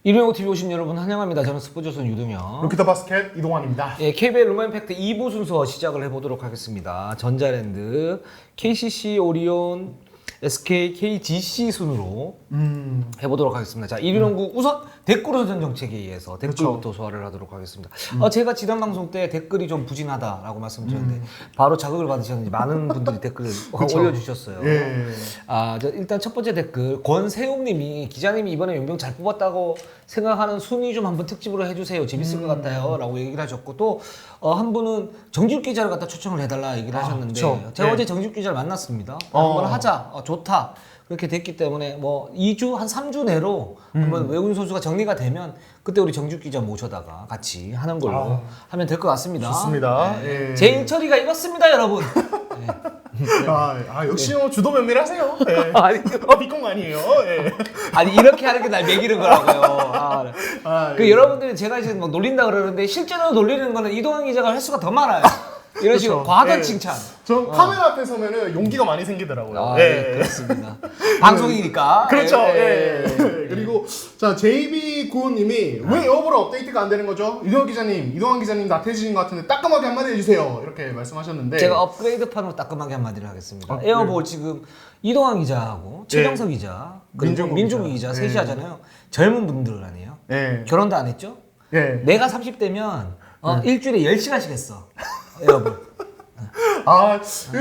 일용호 TV 오신 여러분 환영합니다. 저는 스포츠선 유동현. 루키더 바스켓 이동환입니다. 예, KBL 룸마 임팩트 2부 순서 시작을 해보도록 하겠습니다. 전자랜드, KCC, 오리온, SK, KGC 순으로 해보도록 하겠습니다. 자, 1위 농구 우선 댓글 선정 정책에 의해서 댓글부터 소화를 하도록 하겠습니다. 제가 지난 방송 때 댓글이 좀 부진하다라고 말씀드렸는데 바로 자극을 받으셨는지 많은 분들이 댓글을 올려주셨어요. 예. 일단 첫 번째 댓글 권세웅님이 기자님이 이번에 용병 잘 뽑았다고 생각하는 순위 좀 한번 특집으로 해주세요. 재밌을 것 같아요.라고 얘기를 하셨고 또 한 분은 정지욱 기자를 갖다 초청을 해달라 얘기를 하셨는데 그쵸. 제가 네. 어제 정지욱 기자를 만났습니다. 한번 하자. 좋다. 그렇게 됐기 때문에 뭐 2주 한 3주 내로 한번 외국인 선수가 정리가 되면 그때 우리 정지욱 기자 모셔다가 같이 하는 걸로 하면 될 것 같습니다. 좋습니다. 네. 예. 제일 처리가 이렇습니다, 여러분. 네. 역시 주도 면밀하세요. 예. 아니, 비공 아니에요. 예. 아니 이렇게 하는 게 날 매기는 거라고요. 여러분들이 제가 이제 막 놀린다 그러는데 실제로 놀리는 거는 이동환 기자가 횟수가 더 많아요. 이런 식으로 과한 예. 칭찬. 전 카메라 앞에 서면은 용기가 많이 생기더라고요. 네, 그렇습니다. 방송이니까. 그렇죠. 예. 그리고 자 JB95님이 왜 여부로 업데이트가 안 되는 거죠? 이동환 기자님 나태해지신 것 같은데 따끔하게 한마디 해주세요. 이렇게 말씀하셨는데 제가 업그레이드판으로 따끔하게 한마디를 하겠습니다. 네. 에어볼 지금 이동환 기자하고 최정석 기자 그리고 민중기 기자 셋이 하잖아요. 젊은 분들 아니에요? 예. 결혼도 안 했죠? 예. 내가 30대면 일주일에 10시간씩 했어. 에어볼.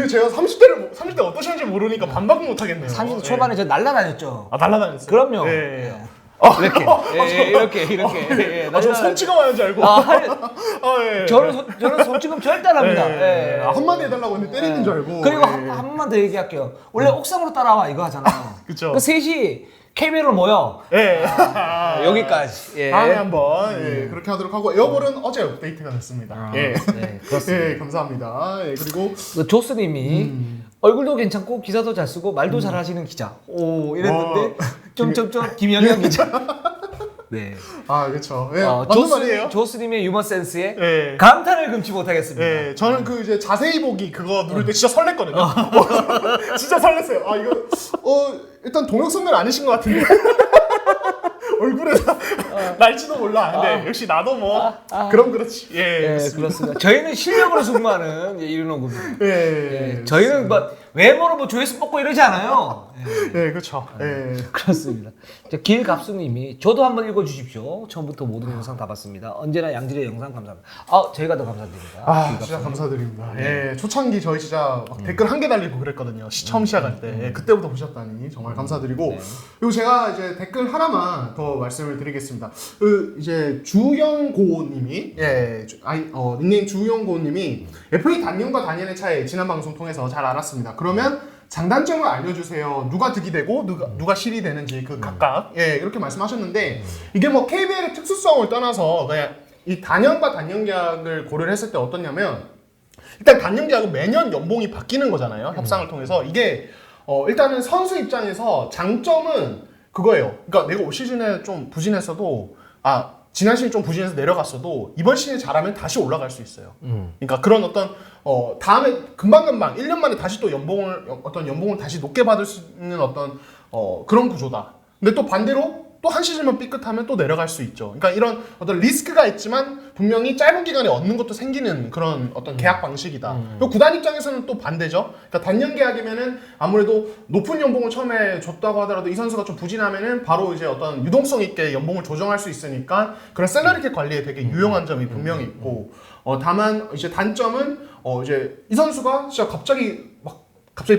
제가 30대 어떠셨는지 모르니까 반박은 못 하겠네요. 30대 초반에 저 날라다녔죠. 날라다녔어요. 그럼요. 예. 이렇게. 저 손찌검 하는 줄 알고. 예. 저는 손찌검 절대 안 합니다. 예. 예. 한마디 해달라고 했는데 때리는 줄 알고. 그리고 예. 한 번만 더 얘기할게요. 원래 옥상으로 따라와 이거 하잖아요. 그쵸. 그 셋이 KBL로 모여. 예. 여기까지. 예. 다음에 한번 그렇게 하도록 하고 에어볼은 어제 업데이트가 됐습니다. 네, 그렇습니다. 예, 감사합니다. 예, 그리고 그 조스님이 얼굴도 괜찮고 기사도 잘 쓰고 말도 잘 하시는 기자. 오 이랬는데 점점점 김영현 기자. 네. 그렇죠. 예, 맞는 말이에요. 조스님의 유머 센스에 예. 감탄을 금치 못하겠습니다. 예, 저는 그 이제 자세히 보기 그거 누를 때 진짜 설렜거든요. 진짜 설렜어요. 이거 일단 동영 선배는 아니신 것 같은데. 얼굴에다 날지도 몰라. 근데 역시 나도 뭐 그럼 그렇지. 예, 그렇습니다. 저희는 실력으로 승부하는 이른호구입니다. 예, 저희는 뭐 외모로 뭐 조회수 뽑고 이러지 않아요. 예, 그렇죠. 예. 그렇습니다. 길갑수님이 저도 한번 읽어주십시오. 처음부터 모든 영상 다 봤습니다. 언제나 양질의 영상 감사합니다. 저희가 더 감사드립니다. 진짜 감사드립니다. 예, 초창기 저희 진짜 막 댓글 한 개 달리고 그랬거든요. 처음 시작할 때. 예, 그때부터 보셨다니 정말 감사드리고. 그리고 제가 이제 댓글 하나만 더 말씀을 드리겠습니다. 이제 주영고님이 닉네임 주영고님이 FA 단년과 단연의 차이 지난 방송 통해서 잘 알았습니다. 그러면 장단점을 알려주세요. 누가 득이 되고 누가 실이 되는지 그 각각 이렇게 말씀하셨는데 이게 뭐 KBL의 특수성을 떠나서 그냥 이 단연과 단연 계약을 고려를 했을 때 어떻냐면 일단 단연 계약은 매년 연봉이 바뀌는 거잖아요. 협상을 통해서 이게 일단은 선수 입장에서 장점은 그거예요. 그러니까 내가 올 시즌에 좀 부진했어도 지난 시즌 좀 부진해서 내려갔어도 이번 시즌에 잘하면 다시 올라갈 수 있어요. 그러니까 그런 어떤 다음에 금방금방 1년 만에 다시 또 연봉을 다시 높게 받을 수 있는 어떤 그런 구조다. 근데 또 반대로 또 한 시즌만 삐끗하면 또 내려갈 수 있죠. 그러니까 이런 어떤 리스크가 있지만 분명히 짧은 기간에 얻는 것도 생기는 그런 어떤 계약 방식이다. 그리고 구단 입장에서는 또 반대죠. 그러니까 단년 계약이면은 아무래도 높은 연봉을 처음에 줬다고 하더라도 이 선수가 좀 부진하면은 바로 이제 어떤 유동성 있게 연봉을 조정할 수 있으니까 그런 셀러리캡 관리에 되게 유용한 점이 분명히 있고 다만 이제 단점은 이제 이 선수가 진짜 갑자기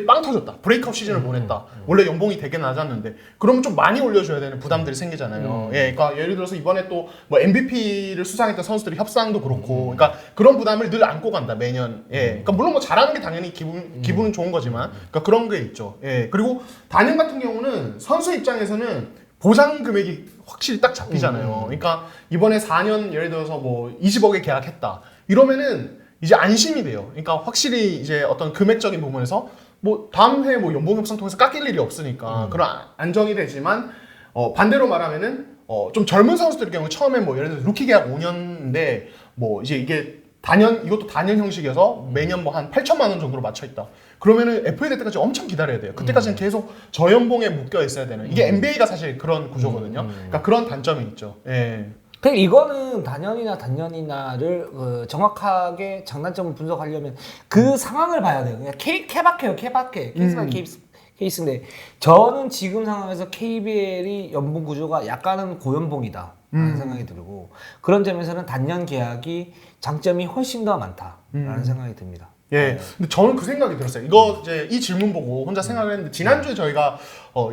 빵 터졌다. 브레이크아웃 시즌을 보냈다. 원래 연봉이 되게 낮았는데 그러면 좀 많이 올려줘야 되는 부담들이 생기잖아요. 그러니까 예를 들어서 이번에 또 뭐 MVP를 수상했던 선수들이 협상도 그렇고, 그러니까 그런 부담을 늘 안고 간다 매년. 그러니까 물론 뭐 잘하는 게 당연히 기분은 좋은 거지만, 그러니까 그런 게 있죠. 그리고 단연 같은 경우는 선수 입장에서는 보장 금액이 확실히 딱 잡히잖아요. 그러니까 이번에 4년 예를 들어서 뭐 20억에 계약했다. 이러면은 이제 안심이 돼요. 그러니까 확실히 이제 어떤 금액적인 부분에서 뭐 다음 해 뭐 연봉 협상 통해서 깎일 일이 없으니까 그런 안정이 되지만 반대로 말하면은 좀 젊은 선수들의 경우 처음에 뭐 예를 들어서 루키 계약 5년인데 뭐 이제 이게 이것도 단연 형식이어서 매년 뭐 한 8천만 원 정도로 맞춰 있다. 그러면은 FA 될 때까지 엄청 기다려야 돼요. 그때까지는 계속 저연봉에 묶여 있어야 되는. 이게 NBA가 사실 그런 구조거든요. 그러니까 그런 단점이 있죠. 예. 그러니까 이거는 단연이나를 정확하게 장단점을 분석하려면 그 상황을 봐야 돼요. 그냥 케바케요, 케바케. 케이스만 케이스인데 저는 지금 상황에서 KBL이 연봉 구조가 약간은 고연봉이다 라는 생각이 들고 그런 점에서는 단년 계약이 장점이 훨씬 더 많다라는 생각이 듭니다. 예. 근데 저는 그 생각이 들었어요. 이거 이제 이 질문 보고 혼자 생각을 했는데 지난주에 저희가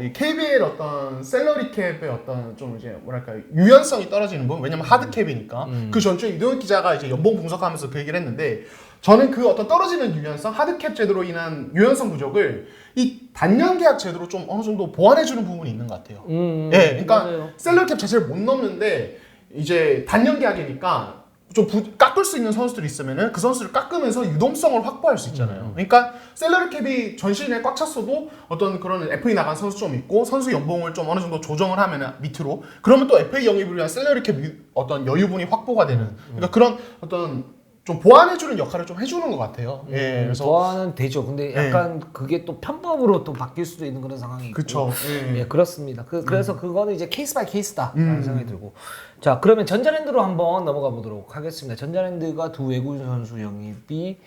이 KBL 어떤 셀러리 캡의 어떤 좀 이제 뭐랄까 유연성이 떨어지는 부분 왜냐면 하드 캡이니까 그 전주에 이동혁 기자가 이제 연봉 분석하면서 그 얘기를 했는데 저는 그 어떤 떨어지는 유연성 하드 캡 제도로 인한 유연성 부족을 이 단년 계약 제도로 좀 어느 정도 보완해주는 부분이 있는 것 같아요. 예. 그러니까 맞아요. 셀러리 캡 자체를 못 넘는데 이제 단년 계약이니까 좀 깎을 수 있는 선수들이 있으면은 그 선수를 깎으면서 유동성을 확보할 수 있잖아요. 그러니까 셀러리 캡이 전 시즌에 꽉 찼어도 어떤 그런 FA 나간 선수 좀 있고 선수 연봉을 좀 어느 정도 조정을 하면은 밑으로 그러면 또 FA 영입을 위한 셀러리 캡 어떤 여유분이 확보가 되는 그러니까 그런 어떤 좀 보완해주는 역할을 좀 해주는 것 같아요. 예, 그래서 보완은 되죠. 근데 약간 그게 또 편법으로 또 바뀔 수도 있는 그런 상황이 있고. 그쵸. 예, 그렇습니다. 그래서 그거는 이제 케이스 바이 케이스다라는 생각이 들고. 자, 그러면 전자랜드로 한번 넘어가 보도록 하겠습니다. 전자랜드가 두 외국인 선수 영입이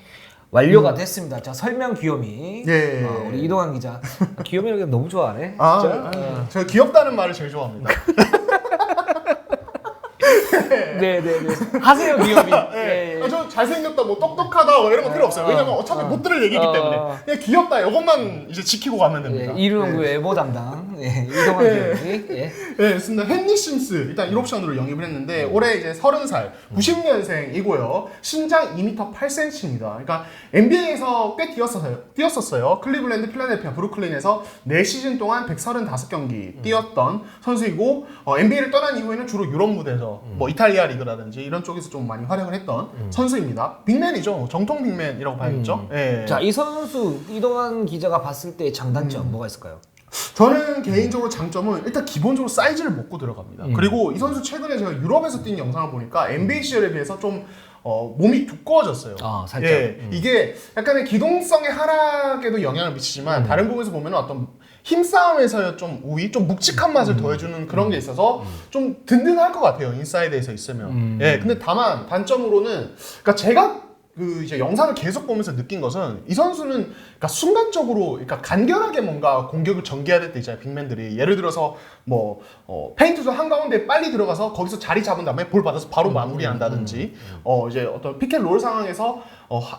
완료가 됐습니다. 자, 설명 귀요미. 예. 우리 이동환 기자. 귀요미를 너무 좋아하네. 아, 진짜? 제가 귀엽다는 말을 제일 좋아합니다. 네네네. 하세요, 귀요미. 예. 저 잘생겼다, 뭐 똑똑하다, 뭐 이런 거 필요 없어요. 왜냐면 어차피 못 들을 얘기이기 때문에. 그냥 귀엽다, 이것만 이제 지키고 가면 됩니다. 이루농구 외모 담당. 이동환 귀요미. 예. 네, 좋습니다. 헨리 심스 일단 1옵션으로 영입을 했는데 올해 이제 30살, 90년생이고요. 신장 2m 8cm입니다. 그러니까 NBA에서 꽤 뛰었었어요. 클리블랜드, 필라델피아, 브루클린에서 4시즌 동안 135경기 뛰었던 선수이고 NBA를 떠난 이후에는 주로 유럽 무대에서 뭐 이탈리아 리그라든지 이런 쪽에서 좀 많이 활약을 했던 선수입니다. 빅맨이죠. 정통 빅맨이라고 봐야겠죠. 예. 자, 이 선수 이동환 기자가 봤을 때 장단점 뭐가 있을까요? 저는 개인적으로 장점은 일단 기본적으로 사이즈를 먹고 들어갑니다. 그리고 이 선수 최근에 제가 유럽에서 뛴 영상을 보니까 NBA 시절에 비해서 좀 몸이 두꺼워졌어요. 아, 살짝. 예, 이게 약간의 기동성의 하락에도 영향을 미치지만 다른 부분에서 보면 어떤 힘싸움에서의 좀 우위, 좀 묵직한 맛을 더해주는 그런 게 있어서 좀 든든할 것 같아요. 인사이드에서 있으면. 예, 근데 다만 단점으로는 그러니까 제가 그 이제 영상을 계속 보면서 느낀 것은 이 선수는 그러니까 순간적으로 그러니까 간결하게 뭔가 공격을 전개해야 될 때 있잖아요. 빅맨들이 예를 들어서 뭐 페인트존 한가운데 빨리 들어가서 거기서 자리 잡은 다음에 볼 받아서 바로 마무리한다든지 이제 어떤 피켓롤 상황에서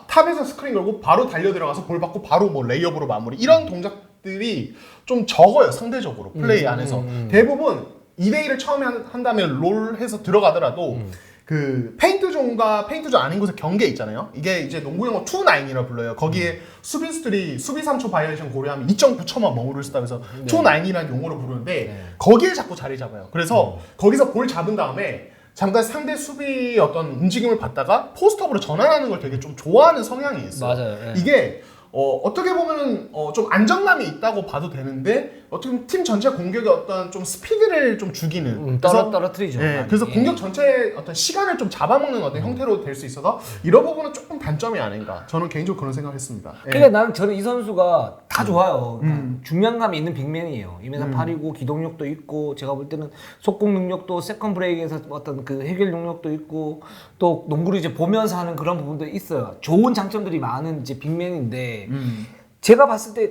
탑에서 스크린 걸고 바로 달려 들어가서 볼 받고 바로 뭐 레이업으로 마무리 이런 동작들이 좀 적어요. 상대적으로 플레이 안에서 대부분 2대1을 처음에 한다면 롤 해서 들어가더라도 그 페인트존과 페인트존 아닌 곳에 경계 있잖아요. 이게 이제 농구 용어 2-9이라 불러요. 거기에 수비수들이 수비 3초 바이올레이션 고려하면 2.9초만 머무를 수 있다면서 2-9이라는 용어로 부르는데 거기에 자꾸 자리 잡아요. 그래서 거기서 볼 잡은 다음에 잠깐 상대 수비 어떤 움직임을 봤다가 포스트업으로 전환하는 걸 되게 좀 좋아하는 성향이 있어요. 맞아요. 예. 이게 어떻게 보면은 좀 안정감이 있다고 봐도 되는데 어떻게 보면 팀 전체 공격에 어떤 좀 스피드를 좀 죽이는 떨어뜨리죠. 예, 그래서 공격 전체의 어떤 시간을 좀 잡아먹는 어떤 형태로 될 수 있어서 이런 부분은 조금 단점이 아닌가 저는 개인적으로 그런 생각을 했습니다. 예. 그러니까 저는 이 선수가 다 좋아요. 그러니까 중량감이 있는 빅맨이에요. 2m 8이고 기동력도 있고 제가 볼 때는 속공 능력도 세컨 브레이크에서 어떤 그 해결 능력도 있고 또 농구를 이제 보면서 하는 그런 부분도 있어요. 좋은 장점들이 많은 이제 빅맨인데 제가 봤을 때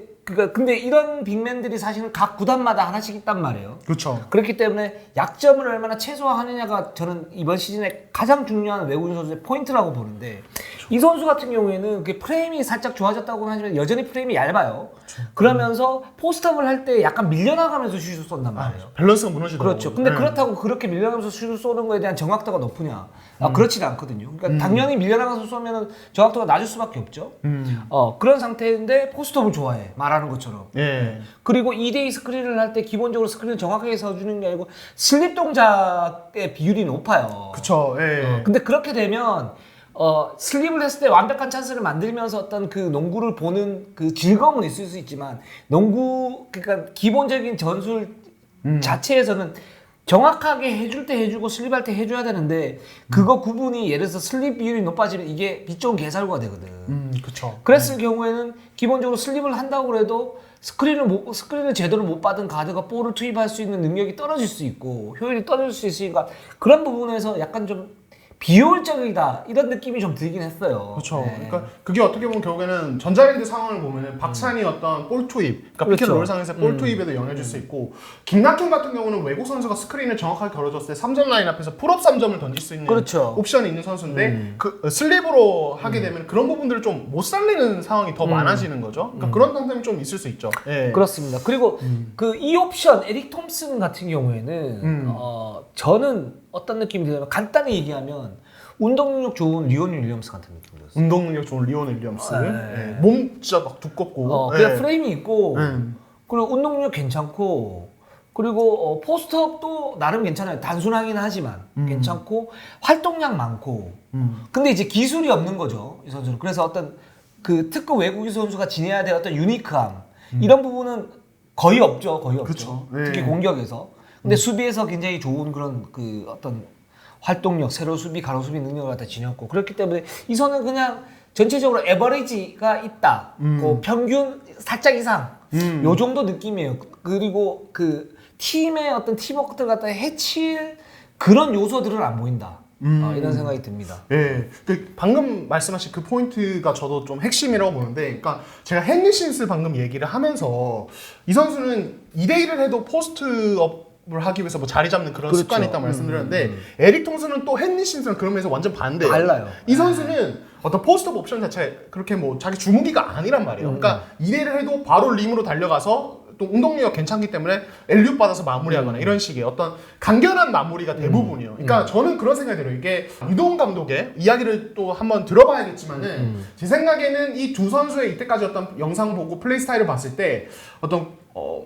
근데 이런 빅맨들이 사실은 각 구단마다 하나씩 있단 말이에요. 그렇죠. 그렇기 때문에 약점을 얼마나 최소화하느냐가 저는 이번 시즌에 가장 중요한 외국인 선수의 포인트라고 보는데 이 선수 같은 경우에는 그 프레임이 살짝 좋아졌다고는 하지만 여전히 프레임이 얇아요. 그러면서 포스트업을 할 때 약간 밀려나가면서 슛을 쏜단 말이에요. 밸런스가 무너지더라고요. 그렇죠. 근데 그렇다고 그렇게 밀려나가면서 슛을 쏘는 거에 대한 정확도가 높으냐? 그렇지는 않거든요. 그러니까 당연히 밀려나가서 쏘면은 정확도가 낮을 수밖에 없죠. 그런 상태인데 포스트업을 좋아해. 말하는 것처럼. 예. 그리고 2대2 스크린을 할 때 기본적으로 스크린을 정확하게 서주는 게 아니고 슬립 동작의 비율이 높아요. 그쵸. 예. 근데 그렇게 되면 슬립을 했을 때 완벽한 찬스를 만들면서 어떤 그 농구를 보는 그 즐거움은 있을 수 있지만 농구 그러니까 기본적인 전술 자체에서는 정확하게 해줄 때 해주고 슬립할 때 해줘야 되는데 그거 구분이 예를 들어서 슬립 비율이 높아지면 이게 빛 좋은 개살구가 되거든. 그쵸. 그랬을 경우에는 기본적으로 슬립을 한다고 해도 스크린을 제대로 못 받은 가드가 볼을 투입할 수 있는 능력이 떨어질 수 있고 효율이 떨어질 수 있으니까 그런 부분에서 약간 좀 비효율적이다 이런 느낌이 좀 들긴 했어요. 그렇죠. 네. 그러니까 그게 어떻게 보면 결국에는 전자랜드 상황을 보면은 박찬이 어떤 볼 투입, 그러니까 그렇죠. 피켓롤 상에서 볼 투입에도 영향을 줄 수 있고 김낙현 같은 경우는 외국 선수가 스크린을 정확하게 걸어줬을 때 3점 라인 앞에서 풀업 3점을 던질 수 있는 그렇죠. 옵션이 있는 선수인데 그 슬립으로 하게 되면 그런 부분들을 좀 못 살리는 상황이 더 많아지는 거죠. 그러니까 그런 단점이 좀 있을 수 있죠. 예. 그렇습니다. 그리고 그 이 옵션 에릭 톰슨 같은 경우에는 저는 어떤 느낌이 드냐면 간단히 얘기하면 운동 능력 좋은 리온 윌리엄스 같은 느낌이 들었어요. 운동 능력 좋은 리온 윌리엄스, 네. 예. 몸 진짜 막 두껍고, 그냥 예. 프레임이 있고 그리고 운동 능력 괜찮고 그리고 포스트업도 나름 괜찮아요. 단순하긴 하지만 괜찮고 활동량 많고 근데 이제 기술이 없는 거죠 이 선수는. 그래서 어떤 그 특급 외국인 선수가 지내야 될 어떤 유니크함 이런 부분은 거의 없죠. 거의 없죠. 그쵸. 네. 특히 공격에서. 근데 수비에서 굉장히 좋은 그런 그 어떤 활동력, 세로 수비, 가로 수비 능력을 갖다 지녔고 그렇기 때문에 이 선은 그냥 전체적으로 에버리지가 있다. 그 평균 살짝 이상. 요 정도 느낌이에요. 그리고 그 팀의 어떤 팀워크들 갖다 해칠 그런 요소들은 안 보인다. 이런 생각이 듭니다. 예, 그 방금 말씀하신 그 포인트가 저도 좀 핵심이라고 보는데, 그러니까 제가 헨리 심스 방금 얘기를 하면서 이 선수는 2대1을 해도 포스트업을 하기 위해서 뭐 자리 잡는 그런 그렇죠. 습관이 있다고 말씀드렸는데 에릭 톰슨은 또 헨리 심스는 그런 면에서 완전 반대예요. 달라요. 이 선수는 어떤 포스트업 옵션 자체 그렇게 뭐 자기 주무기가 아니란 말이에요. 그러니까 2대1을 해도 바로 림으로 달려가서 또 운동 능력 괜찮기 때문에 엘리웁 받아서 마무리하거나 이런 식의 어떤 간결한 마무리가 대부분이에요. 그러니까 저는 그런 생각이 들어요. 이게 유동 감독의 이야기를 또 한번 들어봐야겠지만은 제 생각에는 이 두 선수의 이때까지 어떤 영상 보고 플레이 스타일을 봤을 때 어떤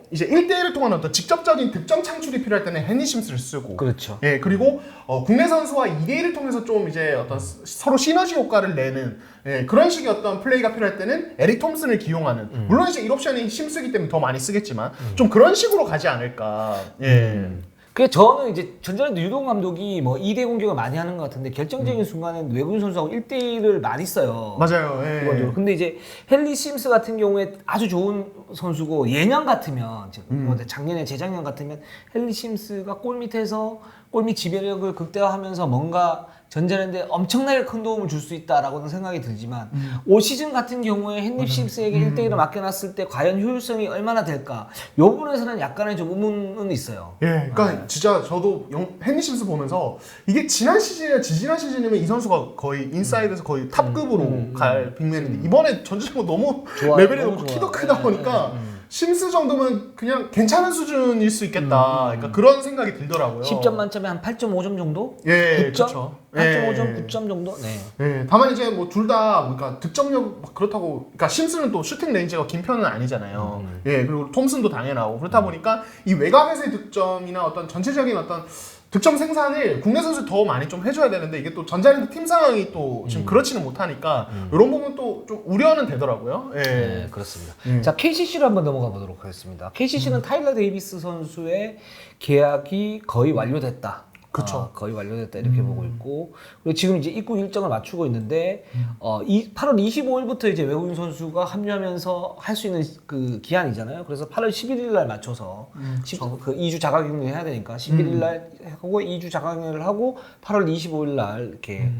이제 1대1을 통한 어떤 직접적인 득점 창출이 필요할 때는 헨리 심스를 쓰고 그렇죠. 예, 그리고 국내 선수와 2대1을 통해서 좀 이제 어떤 서로 시너지 효과를 내는 예, 그런 식의 어떤 플레이가 필요할 때는 에릭 톰슨을 기용하는 물론 이제 1옵션이 심쓰기 때문에 더 많이 쓰겠지만 좀 그런 식으로 가지 않을까. 예. 그 저는 이제 전자랜드 유동 감독이 뭐 2대 공격을 많이 하는 것 같은데 결정적인 순간엔 외국인 선수하고 1대1을 많이 써요. 맞아요. 예. 기본적으로. 근데 이제 헨리 심스 같은 경우에 아주 좋은 선수고 예년 같으면 뭐 작년에 재작년 같으면 헨리 심스가 골 밑에서 골 밑 지배력을 극대화하면서 뭔가 전자랜드에 엄청나게 큰 도움을 줄 수 있다라고는 생각이 들지만 올 시즌 같은 경우에 헨리 심스에게 1대1을 맡겨놨을 때 과연 효율성이 얼마나 될까 이 부분에서는 약간의 좀 의문은 있어요. 예, 그러니까 진짜 저도 헨리 심스 보면서 이게 지난 시즌이나 지지난 시즌이면 이 선수가 거의 인사이드에서 거의 탑급으로 갈 빅맨인데 이번에 전체적으로 너무 좋아요, 레벨이 너무 높고 좋아요. 키도 크다 보니까 심스 정도면 그냥 괜찮은 수준일 수 있겠다. 그러니까 그런 생각이 들더라고요. 10점 만점에 한 8.5점 정도? 예, 9점? 그렇죠. 8.5점, 예. 9점 정도? 네. 예, 다만 이제 뭐 둘 다 그러니까 득점력 막 그렇다고 그러니까 심스는 또 슈팅 레인지가 긴 편은 아니잖아요. 예, 그리고 톰슨도 당연하고 그렇다 보니까 이 외곽에서의 득점이나 어떤 전체적인 어떤 득점 생산을 국내 선수 더 많이 좀 해줘야 되는데 이게 또 전자랜드 팀 상황이 또 지금 그렇지는 못하니까 이런 부분 또 좀 우려는 되더라고요. 예. 네, 그렇습니다. 자, KCC로 한번 넘어가 보도록 하겠습니다. KCC는 타일러 데이비스 선수의 계약이 거의 완료됐다. 그쵸. 거의 완료됐다 이렇게 보고 있고 그리고 지금 이제 입국 일정을 맞추고 있는데 8월 25일부터 이제 외국인 선수가 합류하면서 할 수 있는 그 기한이잖아요. 그래서 8월 11일 날 맞춰서 그 2주 자가격리 해야 되니까 11일 날 하고 2주 자가격리를 하고 8월 25일 날 이렇게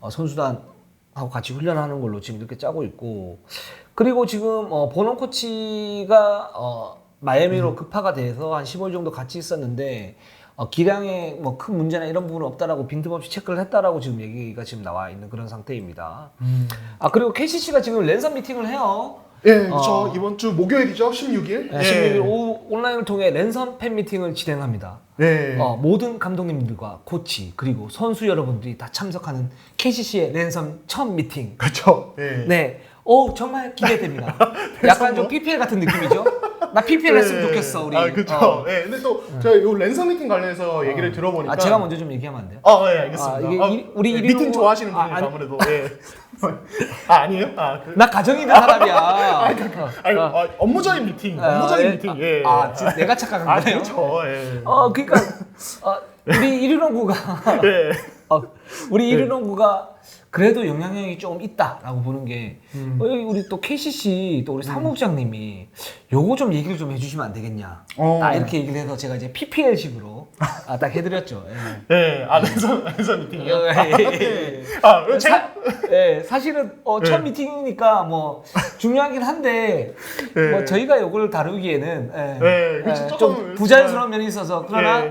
선수단하고 같이 훈련하는 걸로 지금 이렇게 짜고 있고 그리고 지금 보넌 코치가 마이애미로 급파가 돼서 한 15일 정도 같이 있었는데 기량에 뭐 큰 문제나 이런 부분은 없다라고 빈틈없이 체크를 했다라고 지금 얘기가 지금 나와 있는 그런 상태입니다. 그리고 KCC가 지금 랜선 미팅을 해요. 예, 그렇죠. 이번 주 목요일이죠, 16일. 네, 16일 오후 온라인을 통해 랜선 팬 미팅을 진행합니다. 네. 모든 감독님들과 코치 그리고 선수 여러분들이 다 참석하는 KCC의 랜선 첫 미팅. 그렇죠. 예. 네. 정말 기대됩니다. 약간 좀 PPL 같은 느낌이죠? 나 PPL 했으면 좋겠어, 우리. 그렇죠. 예. 근데 또 제가 요 랜선 미팅 관련해서 얘기를 들어보니까 제가 먼저 좀 얘기하면 안 돼요? 예, 알겠습니다. 이게 우리 미팅 이리로- 좋아하시는 분이니까 아니. 아무래도. 예. 아니에요? 나 가정 있는 사람이야. 아니, 업무적인 미팅. 업무적인 미팅. 예. 진짜 내가 착각한 거예요? 그렇죠. 예. 그러니까 우리 이르렁구가 예. 우리 이르렁구가 그래도 영향력이 좀 있다라고 보는 게 우리 또 KCC 또 우리 사무국장님이 요거 좀 얘기를 좀 해주시면 안 되겠냐. 딱 이렇게 얘기를 해서 제가 이제 PPL식으로 딱 해드렸죠. 예. 예, 안에서 미팅이요. 사실은 첫 미팅이니까 뭐 중요하긴 한데 뭐 저희가 요걸 다루기에는 그렇죠. 좀 조금 부자연스러운 면이 있어서 그러나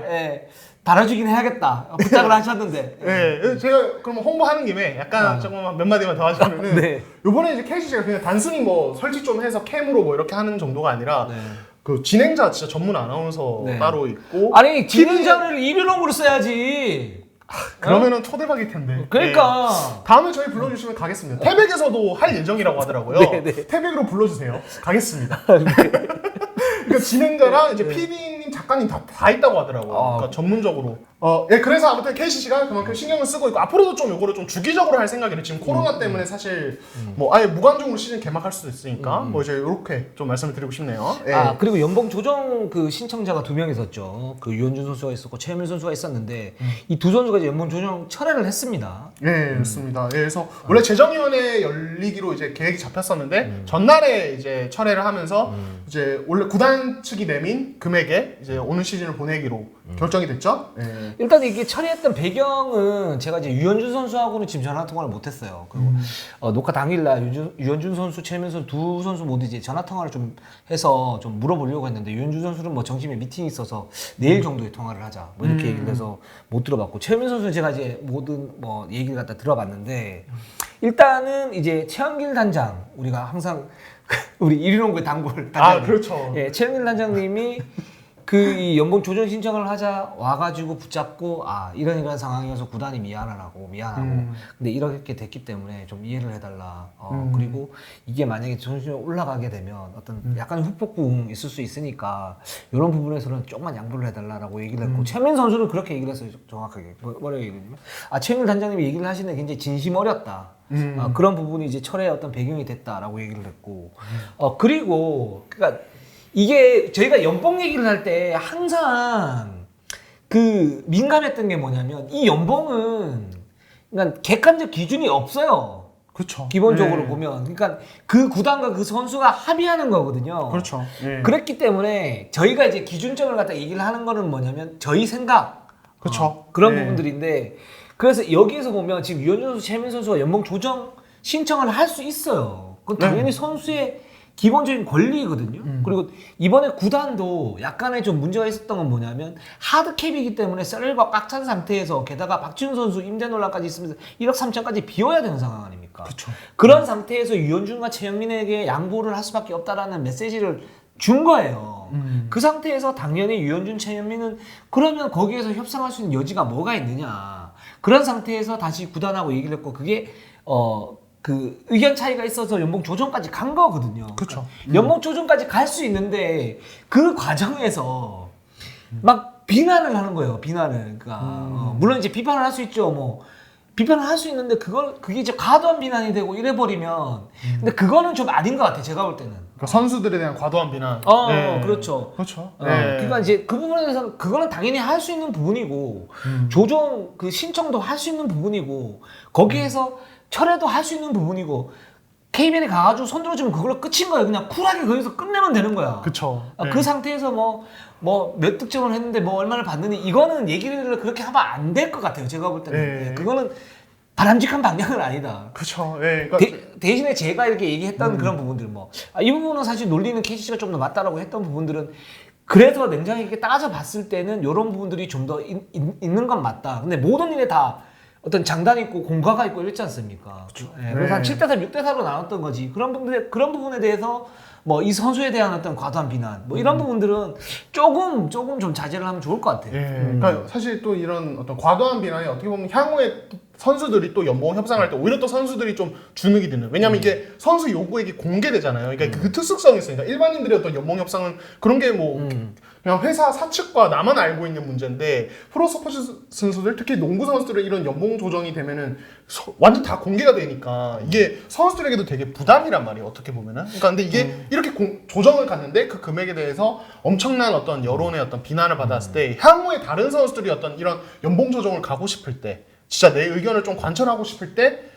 달아주긴 해야겠다 부탁을 하셨는데 제가 그럼 홍보하는 김에 약간 조금 몇 마디만 더 하자면은 네. 요번에 이제 KCC가 그냥 단순히 뭐 설치 좀 해서 캠으로 뭐 이렇게 하는 정도가 아니라 그 진행자 진짜 전문 아나운서 따로 있고 아니 진행자를 이르렁으로 써야지. 그러면은 초대박일 텐데. 그러니까 다음에 저희 불러주시면 가겠습니다. 태백에서도 할 예정이라고 하더라고요. 태백으로 불러주세요. 가겠습니다. 그러니까 진행자랑 이제 PD님, 작가님 다 있다고 하더라고요. 그러니까 전문적으로. 그래서 아무튼 KCC가 그만큼 신경을 쓰고 있고 앞으로도 좀 요거를 좀 주기적으로 할 생각이에요. 지금 코로나 때문에 사실 뭐 아예 무관중으로 시즌 개막할 수도 있으니까 뭐 이제 이렇게 좀 말씀을 드리고 싶네요. 그리고 연봉 조정 그 신청자가 2명 있었죠. 그 유현준 선수가 있었고 최현민 선수가 있었는데 이 두 선수가 이제 연봉 조정 철회를 했습니다. 네, 그렇습니다. 그래서 원래 재정위원회 열리기로 이제 계획이 잡혔었는데 전날에 이제 철회를 하면서 이제 원래 구단 측이 내민 금액에 이제 오는 시즌을 보내기로 결정이 됐죠. 일단 이게 철회했던 배경은 제가 이제 유현준 선수하고는 지금 전화 통화를 못했어요. 그리고 녹화 당일날 유현준 선수, 최민 선수 두 선수 모두 이제 전화 통화를 좀 해서 좀 물어보려고 했는데 유현준 선수는 뭐 정심에 미팅이 있어서 내일 정도에 통화를 하자 뭐 이렇게 얘기를 해서 못 들어봤고 최민 선수는 제가 이제 모든 뭐 얘기를 갖다 들어봤는데 일단은 이제 최한길 단장 우리가 항상 우리 이리농구의 단골 단장님 그렇죠. 최한길 단장님이 이 연봉 조정 신청을 하자 와가지고 붙잡고 이런 상황이어서 구단이 미안하고 근데 이렇게 됐기 때문에 좀 이해를 해달라. 그리고 이게 만약에 전시에 올라가게 되면 어떤 약간 후폭풍 있을 수 있으니까 이런 부분에서는 조금만 양보를 해달라라고 얘기를 했고 최민 선수는 그렇게 얘기를 했어요. 정확하게 뭐라고 얘기했냐면 최민 단장님이 얘기를 하시는 게 굉장히 진심 어렸다. 그런 부분이 이제 철회의 어떤 배경이 됐다라고 얘기를 했고 그리고 그러니까 이게 저희가 연봉 얘기를 할 때 항상 그 민감했던 게 뭐냐면 이 연봉은 그러니까 객관적 기준이 없어요. 그렇죠. 기본적으로 보면 그러니까 그 구단과 그 선수가 합의하는 거거든요. 그렇죠. 그렇기 때문에 저희가 이제 기준점을 갖다 얘기를 하는 거는 뭐냐면 저희 생각 그렇죠. 그런 부분들인데 그래서 여기에서 보면 지금 유현준 선수, 최민 선수가 연봉 조정 신청을 할 수 있어요. 그건 당연히 선수의 기본적인 권리거든요. 그리고 이번에 구단도 약간의 좀 문제가 있었던 건 뭐냐면 하드캡이기 때문에 썰과 꽉 찬 상태에서 게다가 박지훈 선수 임대 논란까지 있으면서 1억 3천까지 비워야 되는 상황 아닙니까? 그쵸. 그런 상태에서 유현준과 최영민에게 양보를 할 수밖에 없다라는 메시지를 준 거예요. 그 상태에서 당연히 유현준, 최현민은 그러면 거기에서 협상할 수 있는 여지가 뭐가 있느냐. 그런 상태에서 다시 구단하고 얘기를 했고 그게 그 의견 차이가 있어서 연봉 조정까지 간 거거든요. 그렇죠. 연봉 조정까지 갈 수 있는데 그 과정에서 막 비난을 하는 거예요. 비난을. 그러니까 물론 이제 비판을 할 수 있죠. 뭐 비판을 할 수 있는데 그게 이제 과도한 비난이 되고 이래 버리면 근데 그거는 좀 아닌 것 같아. 제가 볼 때는. 그러니까 선수들에 대한 과도한 비난. 그렇죠. 그렇죠. 그러니까 이제 그 부분에 대해서는 그거는 당연히 할 수 있는 부분이고 조정 그 신청도 할 수 있는 부분이고 거기에서 철회도 할 수 있는 부분이고 KBL이 가가지고 손들어주면 그걸로 끝인 거예요. 그냥 쿨하게 거기서 끝내면 되는 거야. 그쵸. 그 상태에서 뭐 몇 득점을 했는데 뭐 얼마를 받느니 이거는 얘기를 그렇게 하면 안 될 것 같아요. 제가 볼 때는 그거는 바람직한 방향은 아니다. 그쵸. 그러니까 대신에 제가 이렇게 얘기했던 그런 부분들 이 부분은 사실 논리는 KCC가 좀 더 맞다라고 했던 부분들은 그래서 냉정하게 따져봤을 때는 이런 부분들이 좀 더 있는 건 맞다. 근데 모든 일에 다 어떤 장단이 있고 공과가 있고 이랬지 않습니까? 그래서 한 7대4, 6대4로 나눴던 거지. 그런 부분에 대해서 뭐 이 선수에 대한 어떤 과도한 비난 뭐 이런 부분들은 조금 좀 자제를 하면 좋을 것 같아요. 그러니까 사실 또 이런 어떤 과도한 비난이 어떻게 보면 향후에 선수들이 또 연봉 협상할 때 오히려 또 선수들이 좀 주눅이 드는. 왜냐면 이게 선수 요구액이 공개되잖아요. 그러니까 그 특수성이 있으니까 일반인들의 어떤 연봉 협상은 그런 게 뭐 그냥 회사 사측과 나만 알고 있는 문제인데 프로 스포츠 선수들 특히 농구 선수들의 이런 연봉 조정이 되면은 완전 다 공개가 되니까 이게 선수들에게도 되게 부담이란 말이에요. 어떻게 보면은. 그러니까 근데 이게 이렇게 조정을 갔는데 그 금액에 대해서 엄청난 어떤 여론의 어떤 비난을 받았을 때 향후에 다른 선수들이 어떤 이런 연봉 조정을 가고 싶을 때 진짜 내 의견을 좀 관철하고 싶을 때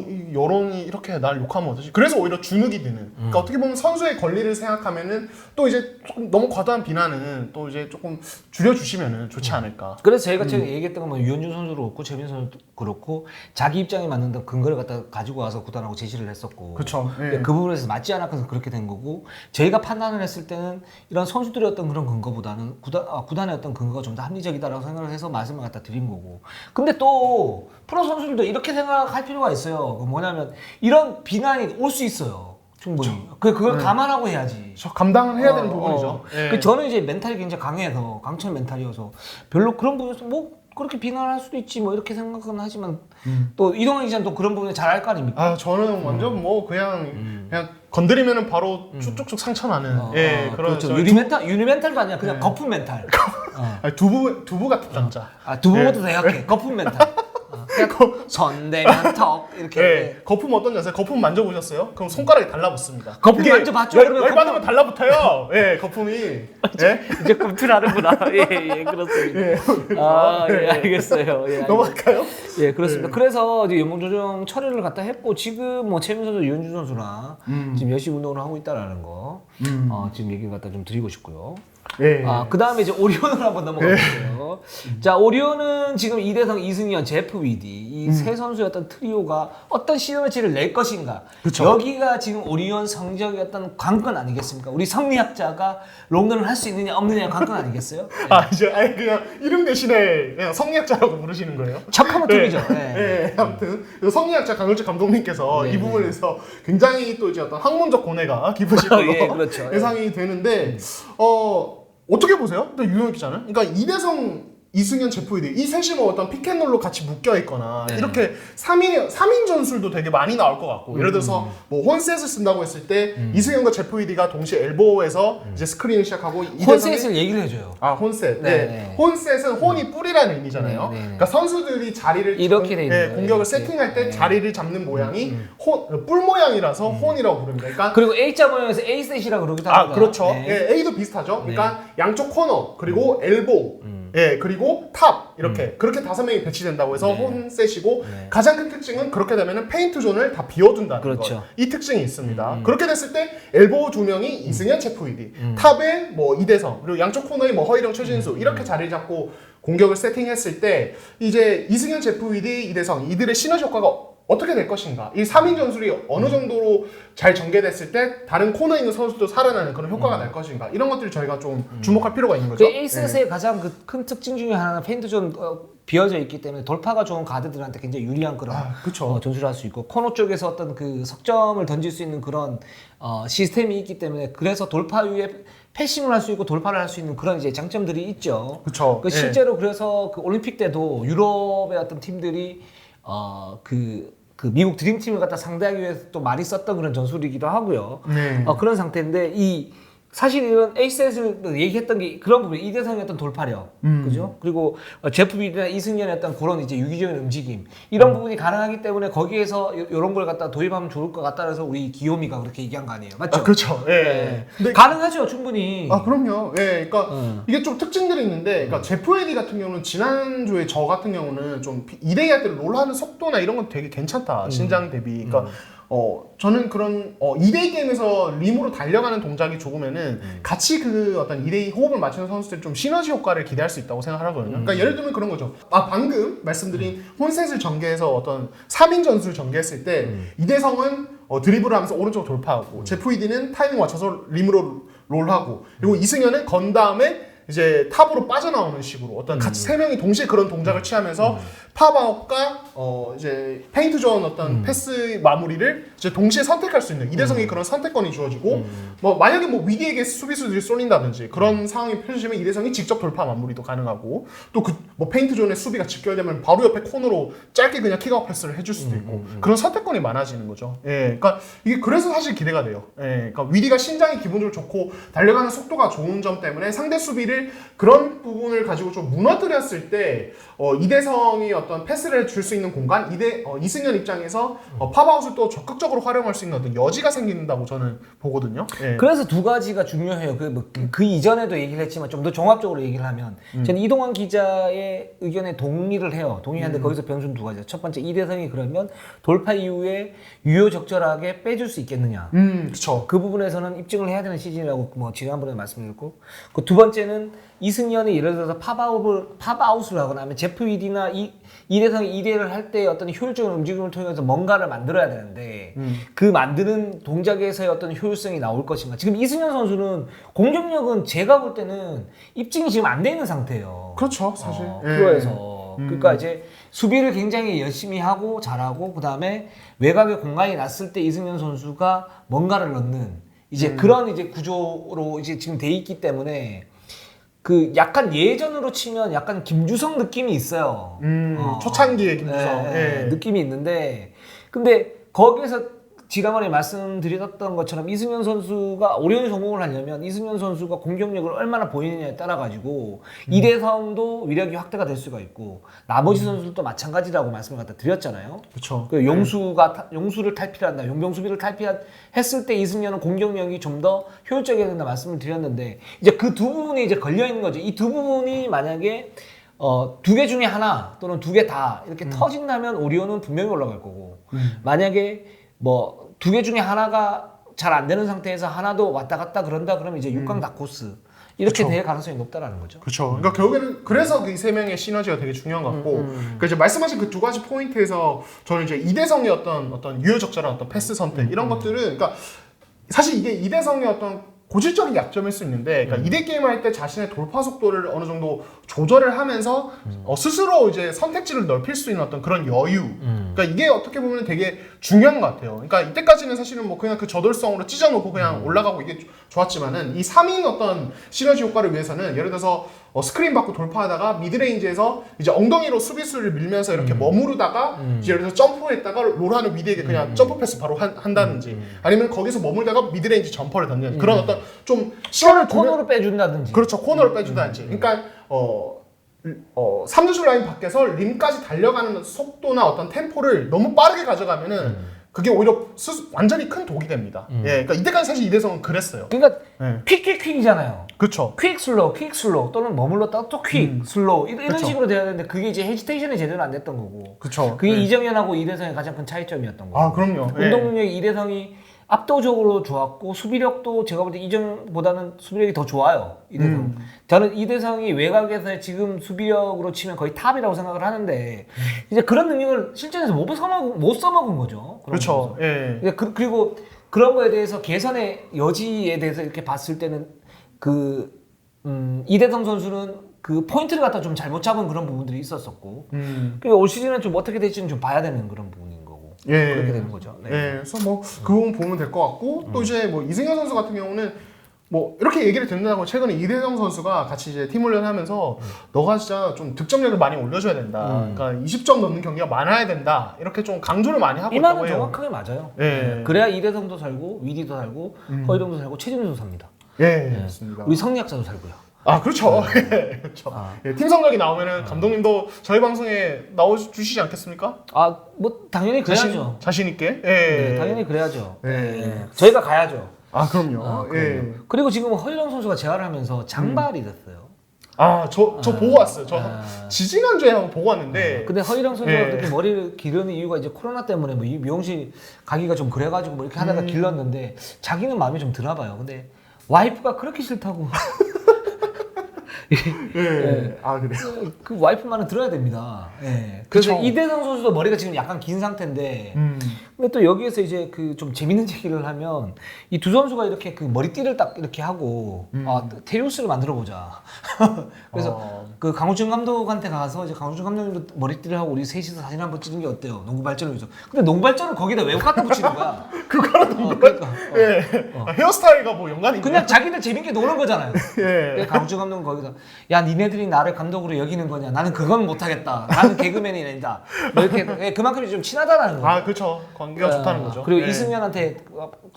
이 여론이 이렇게 날 욕하면 어떡하지? 그래서 오히려 주눅이 드는. 그러니까 어떻게 보면 선수의 권리를 생각하면은 또 이제 조금 너무 과도한 비난은 또 이제 조금 줄여주시면은 좋지 않을까. 그래서 저희가 제가 얘기했던 건 유현준 선수도 그렇고 최민 선수도 그렇고 자기 입장에 맞는 근거를 갖다 가지고 와서 구단하고 제시를 했었고 그렇죠. 예. 그 부분에서 맞지 않아서 그렇게 된 거고 저희가 판단을 했을 때는 이런 선수들의 어떤 그런 근거보다는 구단의 어떤 근거가 좀 더 합리적이다라고 생각을 해서 말씀을 갖다 드린 거고 근데 또 프로 선수들도 이렇게 생각할 필요가 있어요. 그 뭐냐면 이런 비난이 올 수 있어요. 충분히. 그걸 감안하고 해야지. 저 감당을 해야 되는 부분이죠. 예. 저는 이제 멘탈이 굉장히 강해서 강철 멘탈이어서 별로 그런 부분에서 뭐 그렇게 비난할 수도 있지 뭐 이렇게 생각은 하지만 또 이동환 기자는 또 그런 부분에 잘 알 거 아닙니까? 아 저는 완전 뭐 그냥 건드리면은 바로 쭉쭉쭉 상처나는 그런 그렇죠. 저 유니멘탈도 아니야 그냥 거품 멘탈. 아니, 두부 같은 남자. 두부부터 생각해. 거품 멘탈. 그냥 손 대면 턱 이렇게. 예, 거품 어떤 자세? 거품 만져보셨어요? 그럼 손가락에 달라붙습니다. 거품 만져봤죠? 그러면 열받으면 달라붙어요. 예, 거품이. 예? 이제 꿈틀하는구나. 예, 그렇습니다. 예, 알겠어요. 예, 넘어갈까요? 예, 그렇습니다. 그래서 이제 연봉 조정 처리를 갖다 했고 지금 뭐 최민 선수, 유현준 선수나 지금 열심히 운동을 하고 있다라는 거 지금 얘기를 갖다 좀 드리고 싶고요. 예. 그 다음에 이제 오리온으로 한번 넘어가 볼게요. 자, 오리온은 지금 이대성, 이승현, 제프 위디 이 세 선수의 어떤 트리오가 어떤 시너지를 낼 것인가. 그쵸. 여기가 지금 오리온 성적의 어떤 관건 아니겠습니까? 우리 성리학자가 롱런을 할 수 있느냐 없느냐의 관건 아니겠어요? 이제 아예 그냥 이름 대신에 그냥 성리학자라고 부르시는 거예요? 척하면 틀리죠. 예, 아무튼 그 성리학자 강을주 감독님께서 이 부분에서 굉장히 또 이제 어떤 학문적 고뇌가 깊으실 걸로 예, 그렇죠. 예상이 되는데 어떻게 보세요? 또 유영 기자는? 그러니까 이대성, 이승현, 제프 위디 이 셋이 뭐 어떤 피켓롤로 같이 묶여 있거나 이렇게 3인 전술도 되게 많이 나올 것 같고 예를 들어서 뭐 혼셋을 쓴다고 했을 때 이승현과 제프 위디가 동시에 엘보에서 이제 스크린을 시작하고 혼셋을 얘기를 해줘요. 혼셋. 네. 혼셋은 혼이 뿌리라는 의미잖아요. 네. 그러니까 선수들이 자리를 이렇게 돼 있는 공격을 거예요. 세팅할 때 자리를 잡는 모양이 뿔 모양이라서 혼이라고 부릅니다. 그러니까 그리고 A자 모양에서 A셋이라고 그러기도 합니다. 그렇죠. 네. 예, A도 비슷하죠. 그러니까 양쪽 코너 그리고 엘보 예, 그리고 탑 이렇게 그렇게 5명이 배치된다고 해서 혼셋이고 가장 큰 특징은 그렇게 되면은 페인트 존을 다 비워둔다는 그렇죠. 거. 이 특징이 있습니다. 그렇게 됐을 때 엘보 2명이 이승현, 제프 위디, 탑에 뭐 이대성 그리고 양쪽 코너에 뭐 허일영, 최진수 이렇게 자리를 잡고 공격을 세팅했을 때 이제 이승현, 제프 위디, 이대성 이들의 시너지 효과가 어떻게 될 것인가? 이 3인 전술이 어느 정도로 잘 전개됐을 때 다른 코너에 있는 선수도 살아나는 그런 효과가 날 것인가? 이런 것들을 저희가 좀 주목할 필요가 있는 거죠. 그 에이스의 가장 큰 특징 중에 하나는 페인트존 비어져 있기 때문에 돌파가 좋은 가드들한테 굉장히 유리한 그런 그쵸. 전술을 할 수 있고 코너 쪽에서 어떤 그 석점을 던질 수 있는 그런 시스템이 있기 때문에 그래서 돌파 위에 패싱을 할 수 있고 돌파를 할 수 있는 그런 이제 장점들이 있죠. 그쵸. 실제로 그래서 그 올림픽 때도 유럽의 어떤 팀들이 그 미국 드림팀을 갖다 상대하기 위해서 또 많이 썼던 그런 전술이기도 하고요. 그런 상태인데 사실 이런 에이셋을 얘기했던 게 그런 부분 이대성의 어떤 돌파력, 그죠? 그리고 제프 위디나 이승현의 어떤 그런 이제 유기적인 움직임 이런 부분이 가능하기 때문에 거기에서 이런 걸 갖다 도입하면 좋을 것 같다 해서 우리 기요미가 그렇게 얘기한 거 아니에요, 맞죠? 그렇죠. 예. 근데 가능하죠, 충분히. 그럼요. 예, 그러니까 이게 좀 특징들이 있는데, 그러니까 제프 웨디 같은 경우는 지난주에 저 같은 경우는 좀 2대2 할 때 롤하는 속도나 이런 건 되게 괜찮다. 신장 대비. 그러니까 저는 그런 2대2 게임에서 림으로 달려가는 동작이 좋으면은 같이 그 어떤 2대2 호흡을 맞추는 선수들이 좀 시너지 효과를 기대할 수 있다고 생각하거든요. 그러니까 예를 들면 그런 거죠. 방금 말씀드린 혼셋을 전개해서 어떤 3인 전술을 전개했을 때 이대성은 드리블을 하면서 오른쪽 돌파하고 제프 위디는 타이밍 맞춰서 림으로 롤하고 그리고 이승현은 건 다음에 이제 탑으로 빠져나오는 식으로 어떤 같이 3명이 동시에 그런 동작을 취하면서 팝아웃과 이제 페인트 존 어떤 패스 마무리를 이제 동시에 선택할 수 있는 이대성이 그런 선택권이 주어지고 뭐 만약에 뭐 위디에게 수비수들이 쏠린다든지 그런 상황이 펼쳐지면 이대성이 직접 돌파 마무리도 가능하고 또 그 뭐 페인트 존의 수비가 직결되면 바로 옆에 코너로 짧게 그냥 킥아웃 패스를 해줄 수도 있고 그런 선택권이 많아지는 거죠. 예, 그러니까 이게 그래서 사실 기대가 돼요. 예, 그러니까 위디가 신장이 기본적으로 좋고 달려가는 속도가 좋은 점 때문에 상대 수비를 그런 부분을 가지고 좀 무너뜨렸을 때 이대성이 어떤 패스를 줄 수 있는 공간, 이승현 입장에서 팝아웃을 또 적극적으로 활용할 수 있는 어떤 여지가 생긴다고 저는 보거든요. 예. 그래서 두 가지가 중요해요. 그 이전에도 얘기를 했지만 좀 더 종합적으로 얘기를 하면 저는 이동환 기자의 의견에 동의를 해요. 동의하는데 거기서 변수는 두 가지죠. 첫 번째 이대성이 그러면 돌파 이후에 유효적절하게 빼줄 수 있겠느냐. 그렇죠. 그 부분에서는 입증을 해야 되는 시즌이라고 뭐 지난번에 말씀드렸고 그 두 번째는 이승현이 예를 들어서 팝아웃을 하거나 하면 제프 위디나 이대성이 2대를 할 때 어떤 효율적인 움직임을 통해서 뭔가를 만들어야 되는데 그 만드는 동작에서의 어떤 효율성이 나올 것인가. 지금 이승현 선수는 공격력은 제가 볼 때는 입증이 지금 안 돼 있는 상태예요. 그렇죠, 사실. 프로에서. 그러니까 이제 수비를 굉장히 열심히 하고 잘하고 그다음에 외곽에 공간이 났을 때 이승현 선수가 뭔가를 넣는 이제 그런 이제 구조로 이제 지금 돼 있기 때문에 그 약간 예전으로 치면 약간 김주성 느낌이 있어요. 초창기의 김주성. 네, 느낌이 있는데 근데 거기에서 지난번에 말씀드렸던 것처럼 이승현 선수가 오리온에 성공을 하려면 이승현 선수가 공격력을 얼마나 보이느냐에 따라 가지고 이대성도 위력이 확대가 될 수가 있고 나머지 선수들도 마찬가지라고 말씀을 갖다 드렸잖아요. 그렇죠. 그 용수를 탈피한다, 용병 수비를 탈피했을 때 이승현은 공격력이 좀 더 효율적이어야 된다 말씀을 드렸는데 이제 그 두 부분이 이제 걸려 있는 거죠. 이 두 부분이 만약에 두 개 중에 하나 또는 두 개 다 이렇게 터진다면 오리온은 분명히 올라갈 거고 만약에 뭐 두 개 중에 하나가 잘 안 되는 상태에서 하나도 왔다 갔다 그런다 그러면 이제 6강 다코스 이렇게 그쵸. 될 가능성이 높다라는 거죠. 그렇죠. 그러니까 결국에는 그래서 그 세 명의 시너지가 되게 중요한 것 같고, 그러니까 이제 말씀하신 그 두 가지 포인트에서 저는 이제 이대성의 어떤 유효적절한 어떤 패스 선택 이런 것들은, 그러니까 사실 이게 이대성의 어떤 고질적인 약점일 수 있는데, 그러니까 2대 게임을 할 때 자신의 돌파 속도를 어느 정도 조절을 하면서 스스로 이제 선택지를 넓힐 수 있는 어떤 그런 여유. 그러니까 이게 어떻게 보면 되게 중요한 것 같아요. 그러니까 이때까지는 사실은 뭐 그냥 그 저돌성으로 찢어놓고 그냥 올라가고 이게 좋았지만은 이 3인 어떤 시너지 효과를 위해서는 예를 들어서 스크린 받고 돌파하다가 미드레인지에서 이제 엉덩이로 수비수를 밀면서 이렇게 머무르다가 이제 예를 들어서 점프했다가 롤하는 미드에게 그냥 점프 패스 바로 한다든지 아니면 거기서 머물다가 미드레인지 점퍼를 던지는 그런 어떤 좀 시간을 코너로 빼준다든지. 그렇죠. 코너를 빼준다든지. 그러니까 삼루수 라인 밖에서 림까지 달려가는 속도나 어떤 템포를 너무 빠르게 가져가면은 그게 오히려 완전히 큰 독이 됩니다. 예, 그러니까 이때까지 사실 이대성은 그랬어요. 그러니까 예. 퀵이잖아요. 그렇죠. 퀵 슬로우 또는 머물렀다가 또 퀵 슬로우 이런 그쵸. 식으로 돼야 되는데 그게 이제 헤지테이션이 제대로 안 됐던 거고. 그렇죠. 그게 예. 이정현하고 이대성의 가장 큰 차이점이었던 거고. 아, 그럼요. 예. 운동 능력이 이대성이 압도적으로 좋았고 수비력도 제가 볼 때 이정보다는 수비력이 더 좋아요. 이대성. 저는 이대성이 외곽에서 지금 수비력으로 치면 거의 탑이라고 생각을 하는데 이제 그런 능력을 실전에서 못 써먹은 거죠. 그런 그렇죠. 거에서. 예. 그리고 그런 거에 대해서 개선의 여지에 대해서 이렇게 봤을 때는 이대성 선수는 그 포인트를 갖다 좀 잘못 잡은 그런 부분들이 있었었고 그리고 올 시즌은 좀 어떻게 될지는 좀 봐야 되는 그런 부분인 거고 예. 그렇게 되는 거죠. 네. 예. 그래서 뭐 그 부분 보면 될 것 같고 또 이제 뭐 이승현 선수 같은 경우는 뭐 이렇게 얘기를 듣는다고 최근에 이대성 선수가 같이 이제 팀 훈련하면서 너가 진짜 좀 득점력을 많이 올려줘야 된다. 그러니까 20점 넣는 경기가 많아야 된다. 이렇게 좀 강조를 많이 하고 이 있다고 말은 해요. 정확하게 맞아요. 예. 그래야 이대성도 살고 위디도 살고 허이동도 살고 최진우도 삽니다. 예, 맞습니다. 우리 성리학자도 살고요. 아, 그렇죠. 그렇죠. 예, 팀 성적이 나오면은 감독님도 저희 방송에 나와주시지 않겠습니까? 아, 뭐 당연히 그래야죠. 자신 있게. 예. 네, 당연히 그래야죠. 예. 네. 저희가 가야죠. 아, 그럼요. 예. 그리고 지금 허이동 선수가 재활을 하면서 장발이 됐어요. 아, 저 보고 왔어요. 저 지지난주에 한번 보고 왔는데. 근데 허이랑 선수가 예. 그렇게 머리를 기르는 이유가 이제 코로나 때문에 뭐 미용실 가기가 좀 그래가지고 뭐 이렇게 하다가 길렀는데 자기는 마음이 좀 드나 봐요. 근데 와이프가 그렇게 싫다고. 예. 아 그래요. 그 와이프 말은 들어야 됩니다. 예. 그래서 그쵸. 이대성 선수도 머리가 지금 약간 긴 상태인데, 근데 또 여기에서 이제 그 좀 재밌는 얘기를 하면 이 두 선수가 이렇게 그 머리띠를 딱 이렇게 하고 테리우스를 만들어 보자. 그래서 그 강우준 감독한테 가서 이제 강우준 감독님도 머리띠를 하고 우리 셋이서 사진 한번 찍는 게 어때요? 농구 발전을 위해서. 근데 농구 발전을 거기다 왜 갖다 붙이는 거야? 그거랑 농구 그러니까, 예. 헤어스타일과 뭐 연관이 있나요? 그냥 자기들 재밌게 노는 거잖아요. 예. 그래서 강우준 감독은 거기서 야 니네들이 나를 감독으로 여기는 거냐? 나는 그건 못하겠다. 나는 개그맨이 아니다. 뭐 이렇게 예, 그만큼 좀 친하다라는 거죠. 아 그렇죠. 관계가 좋다는 거죠. 그리고 예. 이승현한테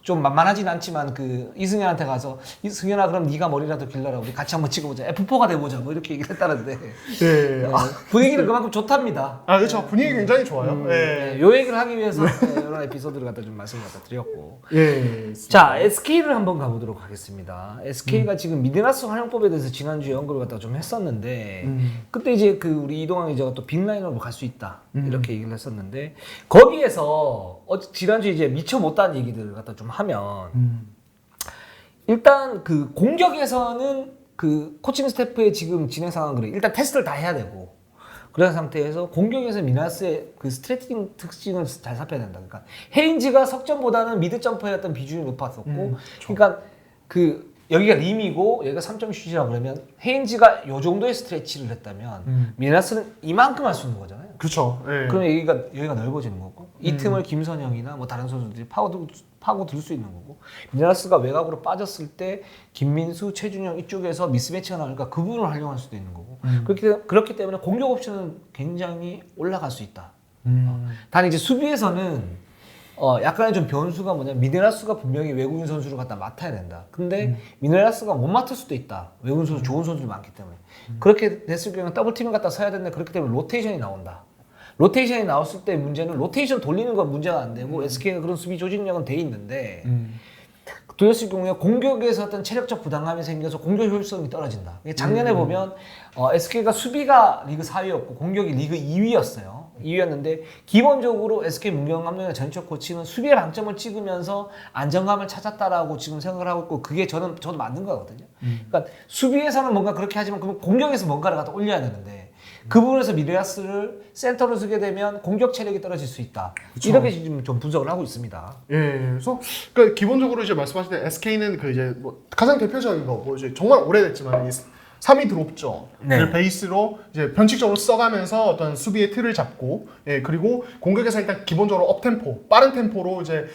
좀 만만하진 않지만 그 이승현한테 가서 이승현아 그럼 네가 머리라도 길러라 우리 같이 한번 찍어보자. F4가 돼보자. 뭐 이렇게 얘기를 했다는데 예. 분위기는 그만큼 좋답니다. 아 그렇죠. 분위기 굉장히 좋아요. 네, 요 얘기를 하기 위해서 이런 에피소드를 갖다 좀 말씀을 갖다 드렸고. 예. 자, SK를 한번 가보도록 하겠습니다. SK가 지금 미드나스 활용법에 대해서 지난주에 언급을 갖다 좀 했었는데, 그때 이제 그 우리 이동환 기자가 또 빅라인으로 갈 수 있다. 이렇게 얘기를 했었는데, 거기에서 지난주에 이제 미처 못한 얘기들을 갖다 좀 하면, 일단 그 공격에서는 그 코칭 스태프의 지금 진행 상황 그래. 일단 테스트를 다 해야 되고, 그런 상태에서 공격에서 미나스의 그 스트레칭 특징을 잘 살펴야 된다. 그러니까 헤인즈가 석점보다는 미드 점퍼의 어떤 비중이 높았었고, 그러니까 그 여기가 림이고 여기가 3점 슛이라 그러면 헤인즈가 요 정도의 스트레치를 했다면 미나스는 이만큼 할 수 있는 거잖아요. 그렇죠. 예. 그러면 여기가 넓어지는 거고 이 틈을 김선영이나 뭐 다른 선수들이 파고들 수 있는 거고 미나스가 외곽으로 빠졌을 때 김민수, 최준영 이쪽에서 미스매치가 나오니까 그 부분을 활용할 수도 있는 거고 그렇기 때문에 공격 옵션은 굉장히 올라갈 수 있다. 단 이제 수비에서는 약간의 좀 변수가 뭐냐면 미네라스가 분명히 외국인 선수를 갖다 맡아야 된다. 근데 미네라스가 못 맡을 수도 있다. 외국인 선수 좋은 선수들이 많기 때문에. 그렇게 됐을 경우는 더블팀을 갖다 써야 되는데 그렇기 때문에 로테이션이 나온다. 로테이션이 나왔을 때 문제는 로테이션 돌리는 건 문제가 안 되고 SK가 그런 수비 조직력은 돼 있는데 그랬을 경우에 공격에서 어떤 체력적 부담감이 생겨서 공격 효율성이 떨어진다. 작년에 보면 SK가 수비가 리그 4위였고 공격이 리그 2위였어요. 2위였는데 기본적으로 SK 문경 감독이나 전적 코치는 수비의 방점을 찍으면서 안정감을 찾았다라고 지금 생각을 하고 있고 그게 저도 맞는 거거든요. 그러니까 수비에서는 뭔가 그렇게 하지만 그럼 공격에서 뭔가를 갖다 올려야 되는데 그 부분에서 미네라스를 센터로 쓰게 되면 공격 체력이 떨어질 수 있다. 그쵸. 이렇게 지금 좀 분석을 하고 있습니다. 예, 그래서 그러니까 기본적으로 이제 말씀하실 때 SK는 그 이제 뭐 가장 대표적인 거 뭐 이제 정말 오래됐지만 이 3위 드롭점을 베이스로 이제 변칙적으로 써가면서 어떤 수비의 틀을 잡고 예 그리고 공격에서 일단 기본적으로 업 템포 빠른 템포로 이제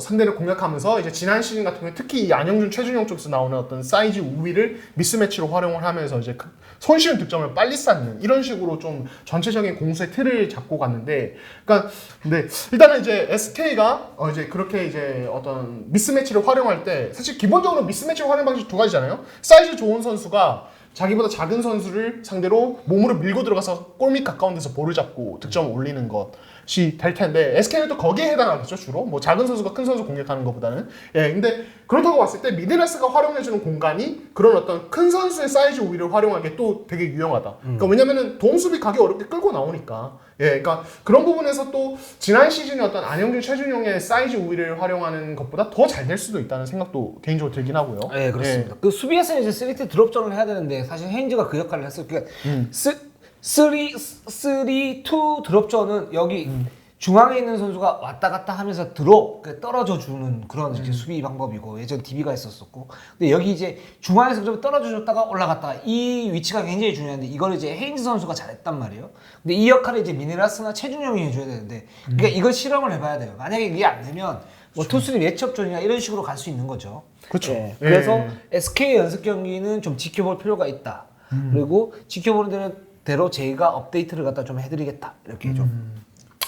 상대를 공략하면서 이제 지난 시즌 같은 경우에 특히 이 안영준 최준영 쪽에서 나오는 어떤 사이즈 우위를 미스매치로 활용을 하면서 이제 손쉬운 득점을 빨리 쌓는 이런 식으로 좀 전체적인 공수의 틀을 잡고 갔는데 그러니까 근데 일단은 이제 SK가 이제 그렇게 이제 어떤 미스매치를 활용할 때 사실 기본적으로 미스매치 활용 방식 두 가지잖아요. 사이즈 좋은 선수가 자기보다 작은 선수를 상대로 몸으로 밀고 들어가서 골밑 가까운 데서 볼을 잡고 득점을 올리는 것이 될 텐데 SK는 또 거기에 해당하겠죠 주로 뭐 작은 선수가 큰 선수 공략하는 것보다는 예 근데 그렇다고 봤을 때 미드레스가 활용해주는 공간이 그런 어떤 큰 선수의 사이즈 우위를 활용하기에 또 되게 유용하다. 그러니까 왜냐면은 도움수비 가기 어렵게 끌고 나오니까 예 그러니까 그런 부분에서 또 지난 시즌에 어떤 안영준 최준용의 사이즈 우위를 활용하는 것보다 더 잘 될 수도 있다는 생각도 개인적으로 들긴 하고요. 네 그렇습니다. 그 수비에서는 이제 3T 드롭전을 해야 되는데 사실 헤인즈가 그 역할을 했어요. 그러니까 3-2 드롭전은 여기 중앙에 있는 선수가 왔다 갔다 하면서 떨어져 주는 그런 이제 수비 방법이고 예전 DB가 했었었고 근데 여기 이제 중앙에서 좀 떨어져 줬다가 올라갔다가 이 위치가 굉장히 중요한데 이걸 이제 헤인즈 선수가 잘했단 말이에요. 근데 이 역할을 이제 미네라스나 최준영이 해줘야 되는데 그러니까 이걸 실험을 해봐야 돼요. 만약에 이게 안 되면 뭐 투수리 매치업전이나 이런 식으로 갈 수 있는 거죠. 그렇죠. 네. 그래서 SK 연습 경기는 좀 지켜볼 필요가 있다. 그리고 지켜보는 대로 저희가 업데이트를 갖다 좀 해드리겠다. 이렇게 좀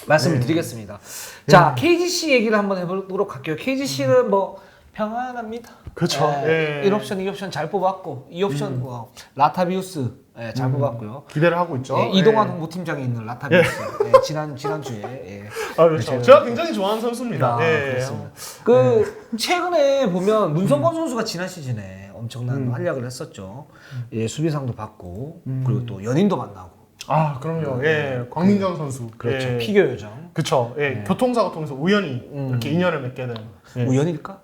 말씀을 드리겠습니다. 자, KGC 얘기를 한번 해보도록 할게요. KGC는 뭐 평안합니다. 그렇죠. 예. 1옵션, 2옵션 잘 뽑았고 2옵션 뭐 라타비우스 잘 뽑았고요. 기대를 하고 있죠. 예, 이동환 홍보팀장이 있는 라타비우스 지난주에 아 그렇죠. 제가 굉장히 좋아하는 선수입니다. 그렇습니다. 최근에 보면 문성건 선수가 지난 시즌에 엄청난 활약을 했었죠. 예, 수비상도 받고 그리고 또 연인도 만나고. 아 그럼요. 예, 광민정 선수. 그렇죠. 예. 피겨 요정. 그렇죠. 예, 교통사고 통해서 우연히 이렇게 인연을 맺게 된. 예. 우연일까?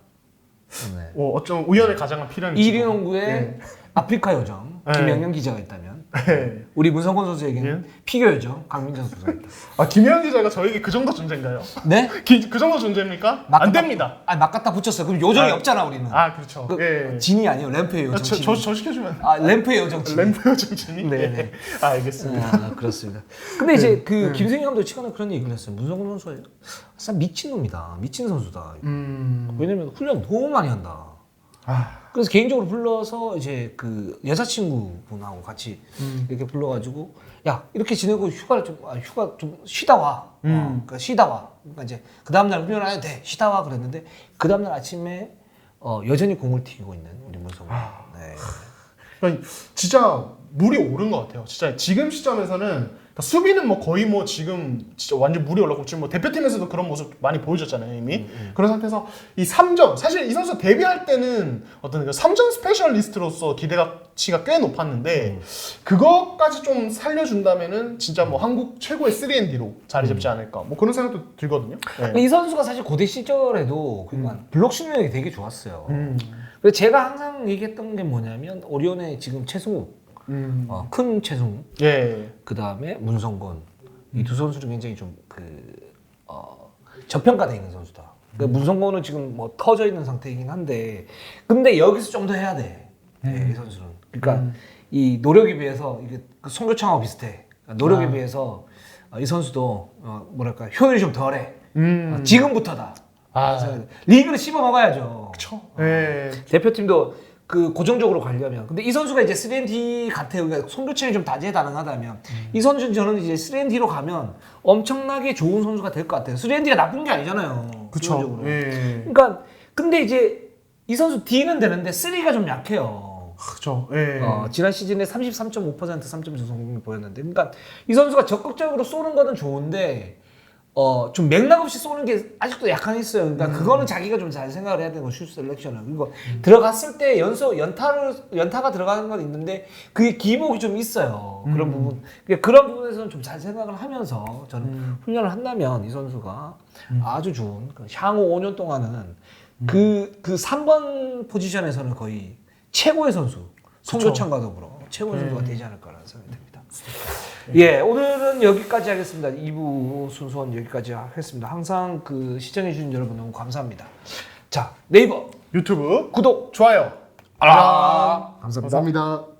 네. 어쩜 우연을 가장한 필연이. 1위 농구의 아프리카 요정. 김영현 기자가 있다면 네. 우리 문성곤 선수에게는 피겨요정 강민정 선수가 있다. 아 김혜영 기자가 저에게 그 정도 존재인가요? 네? 그 정도 존재입니까? 안 됩니다. 막 갖다 붙였어. 그럼 요정이 없잖아 우리는. 아 그렇죠. 그 진이 아니에요. 램프의 요정. 저 시켜주면. 램프의 요정 진. 램프 요정 진이. 네. 네. 아, 알겠습니다. 그렇습니다. 근데 이제 그 김승희 감독이 최근에 그런 얘기를 했어요. 문성곤 선수가 진짜 미친 놈이다. 미친 선수다. 왜냐면 훈련 너무 많이 한다. 그래서 개인적으로 불러서 이제 그 여자친구분하고 같이 이렇게 불러가지고 야 이렇게 지내고 휴가 좀 쉬다 와. 그러니까 쉬다 와. 그러니까 이제 그 다음날 훈련 안 해도 돼. 쉬다 와 그랬는데 그 다음날 아침에 여전히 공을 튀기고 있는 우리 문성곤. 네. 그러니까 진짜 물이 오른 것 같아요. 진짜 지금 시점에서는 그러니까 수비는 뭐 거의 뭐 지금 진짜 완전 물이 올랐고 지금 뭐 대표팀에서도 그런 모습 많이 보여줬잖아요 이미. 그런 상태에서 이 3점 사실 이 선수 데뷔할 때는 어떤 그 3점 스페셜리스트로서 기대가치가 꽤 높았는데 그것까지 좀 살려준다면은 진짜 뭐 한국 최고의 3&D로 자리 잡지 않을까 뭐 그런 생각도 들거든요. 네. 이 선수가 사실 고대 시절에도 그러니까 블록 실력이 되게 좋았어요. 그래서 제가 항상 얘기했던 게 뭐냐면 오리온의 지금 최승우, 큰 최승우, 예. 그 다음에 문성곤 이 두 선수는 굉장히 좀 저평가돼 있는 선수다. 그러니까 문성곤은 지금 뭐 터져 있는 상태이긴 한데 근데 여기서 좀 더 해야 돼. 이 선수는. 그러니까 이 노력에 비해서 이게 그 송교창하고 비슷해. 그러니까 노력에 비해서 이 선수도 뭐랄까 효율이 좀 덜해. 지금부터다. 리그를 씹어 먹어야죠. 그렇죠. 예. 대표팀도 그 고정적으로 가려면 근데 이 선수가 이제 3&D 같아요. 그러니까 송교창이 좀 다재다능하다면 이 선수는 저는 이제 3&D로 가면 엄청나게 좋은 선수가 될 것 같아요. 3&D가 나쁜 게 아니잖아요. 그렇죠. 예. 그러니까 근데 이제 이 선수 D는 되는데 3가 좀 약해요. 그렇죠. 예. 지난 시즌에 33.5% 3점 성공률 보였는데 그러니까 이 선수가 적극적으로 쏘는 거는 좋은데 좀 맥락 없이 쏘는 게 아직도 약한 있어요. 그러니까 그거는 자기가 좀 잘 생각을 해야 되는 거 슛 셀렉션을. 그리고 들어갔을 때 연타가 들어가는 건 있는데 그게 기복이 좀 있어요. 그런 부분. 그러니까 그런 부분에서는 좀 잘 생각을 하면서 저는 훈련을 한다면 이 선수가 아주 좋은 향후 5년 동안은 그 3번 포지션에서는 거의 최고의 선수. 송교창과 더불어 최고의 선수가 되지 않을까라는 생각이 듭니다. 예, 오늘은 여기까지 하겠습니다. 2부 순서는 여기까지 하겠습니다. 항상 그 시청해주신 여러분 너무 감사합니다. 자, 네이버, 유튜브 구독, 좋아요. 감사합니다. 감사합니다.